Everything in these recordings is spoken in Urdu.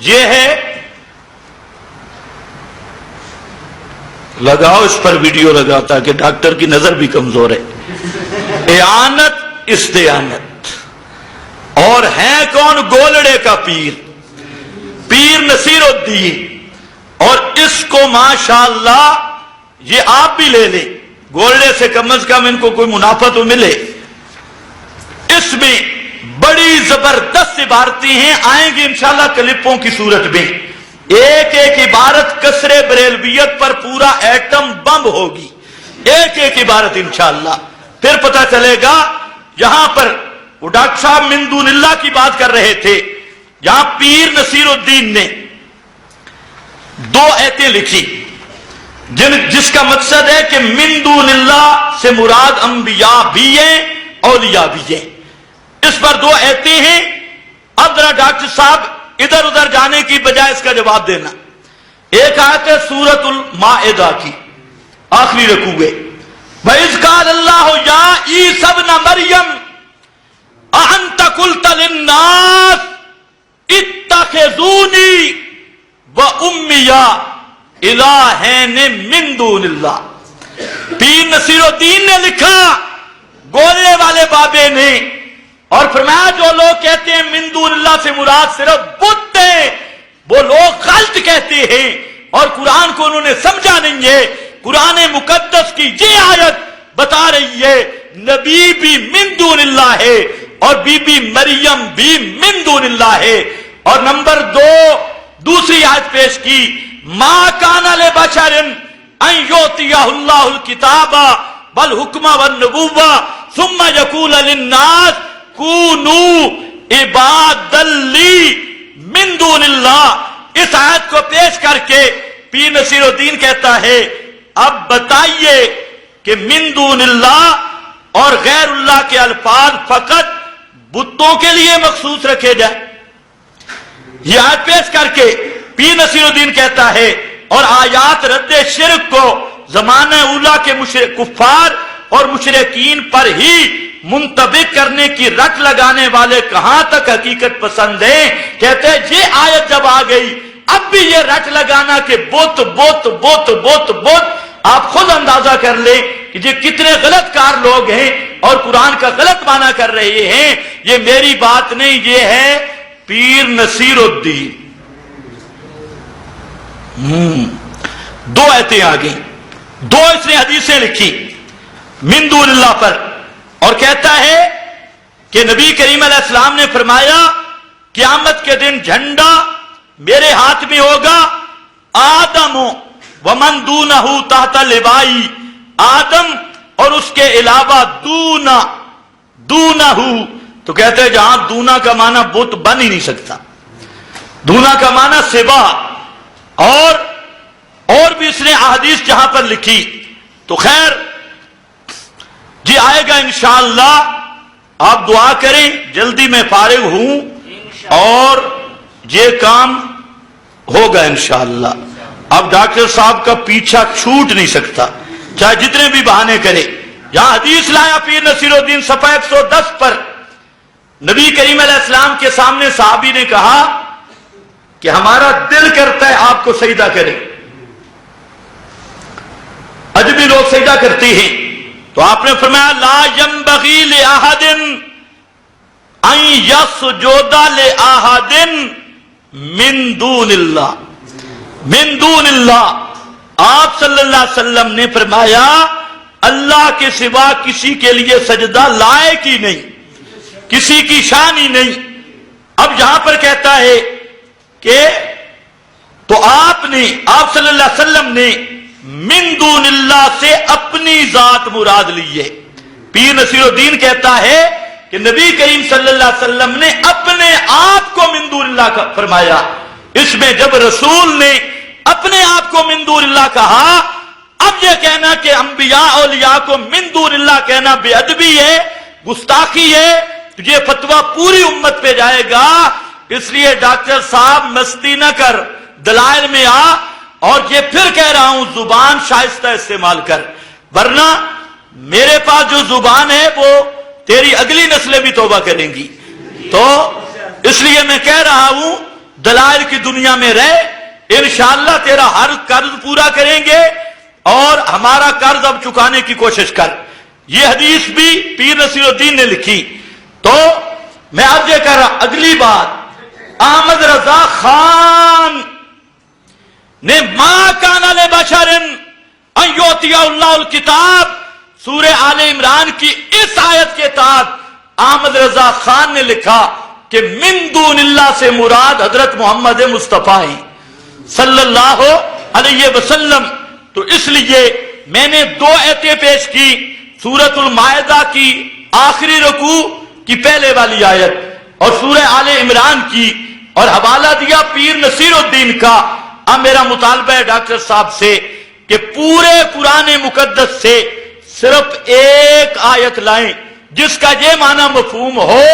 یہ ہے، لگاؤ اس پر ویڈیو لگاتا کہ ڈاکٹر کی نظر بھی کمزور ہے، اعانت استعانت، اور ہے کون؟ گولڑے کا پیر، پیر نصیر الدین، اور اس کو ماشاءاللہ یہ آپ بھی لے لیں، گولڑے سے کم از کم ان کو کوئی منافع تو ملے۔ اس میں بڑی زبردست عبارتیں ہیں، آئیں گی انشاءاللہ کلپوں کی صورت میں، ایک ایک عبارت کسر بریلویت پر پورا ایٹم بم ہوگی، ایک ایک عبارت انشاءاللہ، پھر پتہ چلے گا۔ یہاں پر وہ ڈاکٹر صاحب من دون اللہ کی بات کر رہے تھے، یہاں پیر نصیر الدین نے دو آیتیں لکھی جس کا مقصد ہے کہ من دون اللہ سے مراد انبیاء بھی ہیں، اولیاء بھی ہیں۔ اس پر دو آیتیں ہیں، اب ذرا ڈاکٹر صاحب ادھر ادھر جانے کی بجائے اس کا جواب دینا۔ ایک آیت ہے سورۃ المائدہ کی آخری رکوع ہے، وَإِذْ قَالَ اللَّهُ يَا عِيسَى ابْنَ مَرْيَمَ أَأَنْتَ قُلْتَ لِلنَّاسِ اتَّخِذُونِي وَأُمِّيَ إِلَٰهَيْنِ مِن دُونِ اللَّهِ۔ پیر نصیر الدین نے لکھا، گولے والے بابے نے، اور فرمایا جو لوگ کہتے ہیں من دون اللہ سے مراد صرف بت ہیں، وہ لوگ غلط کہتے ہیں، اور قرآن کو انہوں نے سمجھا نہیں ہے۔ قرآن مقدس کی یہ آیت بتا رہی ہے نبی بھی من دون اللہ ہے اور بی بی مریم بھی من دون اللہ ہے۔ اور نمبر دو، دوسری آیت پیش کی، ما کان لبشر ان یؤتیہ اللہ الکتاب والحکم والنبوۃ ثم یقول للناس کونوا عبادا لی من دون اللہ۔ اس آیت کو پیش کر کے پیر نصیر الدین کہتا ہے اب بتائیے کہ من دون اللہ اور غیر اللہ کے الفاظ فقط بتوں کے لیے مخصوص رکھے جائیں۔ یہ آیت پیش کر کے پیر نصیر الدین کہتا ہے اور آیات رد شرک کو زمانہ اولا کے کفار اور مشرکین پر ہی منطبق کرنے کی رٹ لگانے والے کہاں تک حقیقت پسند ہیں؟ کہتے ہیں یہ آیت جب آ گئی اب بھی یہ رٹ لگانا کہ بت بت بت بت بت، آپ خود اندازہ کر لیں کہ یہ کتنے غلط کار لوگ ہیں اور قرآن کا غلط معنی کر رہے ہیں۔ یہ میری بات نہیں، یہ ہے پیر نصیر الدین۔ دو آیتیں آ گئیں، دو اس نے حدیثیں لکھی من دون اللہ پر، اور کہتا ہے کہ نبی کریم علیہ السلام نے فرمایا قیامت کے دن جھنڈا میرے ہاتھ میں ہوگا، آدم ومن دونہ تحت لوائی، آدم اور اس کے علاوہ دونہ، تو کہتے ہیں جہاں دونا کا معنی بت بن ہی نہیں سکتا، دونا کا معنی سوا، اور بھی اس نے احادیث جہاں پر لکھی۔ تو خیر جی آئے گا انشاءاللہ، آپ دعا کریں، جلدی میں فارغ ہوں اور یہ کام ہوگا انشاءاللہ۔ اب ڈاکٹر صاحب کا پیچھا چھوٹ نہیں سکتا چاہے جتنے بھی بہانے کرے۔ یہاں حدیث لایا پیر نصیر الدین صفحہ 110 پر، نبی کریم علیہ السلام کے سامنے صحابی نے کہا کہ ہمارا دل کرتا ہے آپ کو سجدہ کریں، اجنبی لوگ سجدہ کرتے ہیں، تو آپ نے فرمایا لا ينبغي لأحد ان يسجد لأحد من دون اللہ، من دون اللہ۔ آپ صلی اللہ علیہ وسلم نے فرمایا اللہ کے سوا کسی کے لیے سجدہ لائق ہی نہیں، کسی کی شان ہی نہیں۔ اب یہاں پر کہتا ہے کہ تو آپ صلی اللہ علیہ وسلم نے من دون اللہ سے اپنی ذات مراد لی ہے۔ پیر نصیر الدین کہتا ہے کہ نبی کریم صلی اللہ علیہ وسلم نے اپنے آپ کو من دون اللہ کا فرمایا۔ اس میں جب رسول نے اپنے آپ کو من دون اللہ کہا، اب یہ کہنا کہ انبیاء اولیاء کو من دون اللہ کہنا بے ادبی ہے، گستاخی ہے، تو یہ فتویٰ پوری امت پہ جائے گا۔ اس لیے ڈاکٹر صاحب مستی نہ کر، دلائل میں آ، اور یہ پھر کہہ رہا ہوں زبان شائستہ استعمال کر، ورنہ میرے پاس جو زبان ہے وہ تیری اگلی نسلیں بھی توبہ کریں گی۔ تو اس لیے میں کہہ رہا ہوں دلائل کی دنیا میں رہ، انشاءاللہ تیرا ہر قرض پورا کریں گے اور ہمارا قرض اب چکانے کی کوشش کر۔ یہ حدیث بھی پیر نصیر الدین نے لکھی۔ تو میں اب یہ کہہ رہا، اگلی بات، احمد رضا خان نے ما کان لبشر ان یؤتی اللہ الکتاب، سورہ آل عمران کی اس آیت کے تحت احمد رضا خان نے لکھا کہ من دون اللہ سے مراد حضرت محمد مصطفیٰ ہیں صلی اللہ علیہ وسلم۔ تو اس لیے میں نے دو آیتیں پیش کی، سورۃ المائدہ کی آخری رکوع کی پہلے والی آیت اور سورہ آل عمران کی، اور حوالہ دیا پیر نصیر الدین کا۔ اب میرا مطالبہ ہے ڈاکٹر صاحب سے کہ پورے قرآن مقدس سے صرف ایک آیت لائیں جس کا یہ معنی مفہوم ہو،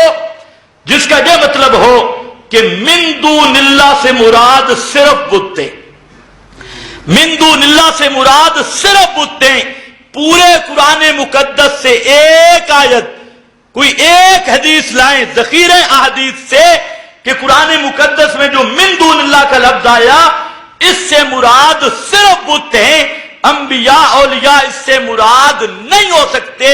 جس کا یہ مطلب ہو کہ من دون اللہ سے مراد صرف بت ہیں، من دون اللہ سے مراد صرف بت ہیں۔ پورے قرآن مقدس سے ایک آیت، کوئی ایک حدیث لائیں ذخیرہ احادیث سے کہ قرآن مقدس میں جو من دون اللہ کا لفظ آیا اس سے مراد صرف بت ہیں، انبیاء اولیاء اس سے مراد نہیں ہو سکتے۔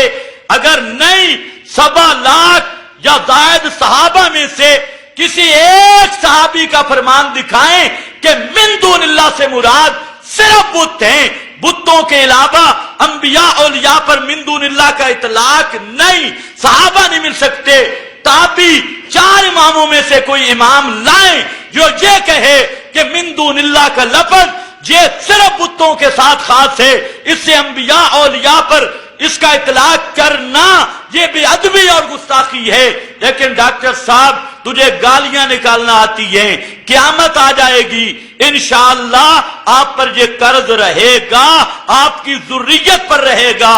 اگر نہیں 7 لاکھ یا زائد صحابہ میں سے کسی ایک صحابی کا فرمان دکھائیں کہ من دون اللہ سے مراد صرف بت ہیں، بتوں کے علاوہ انبیاء اولیاء پر من دون اللہ کا اطلاق نہیں، صحابہ نہیں مل سکتے۔ تابعی 4 اماموں میں سے کوئی امام لائیں جو یہ کہے کہ من دون اللہ کا لفظ یہ صرف بتوں کے ساتھ خاص ہے، اس سے انبیاء اولیاء پر اس کا اطلاق کرنا یہ بے ادبی اور گستاخی ہے۔ لیکن ڈاکٹر صاحب تجھے گالیاں نکالنا آتی ہیں، قیامت آ جائے گی، انشاءاللہ آپ پر یہ قرض رہے گا، آپ کی ذریت پر رہے گا۔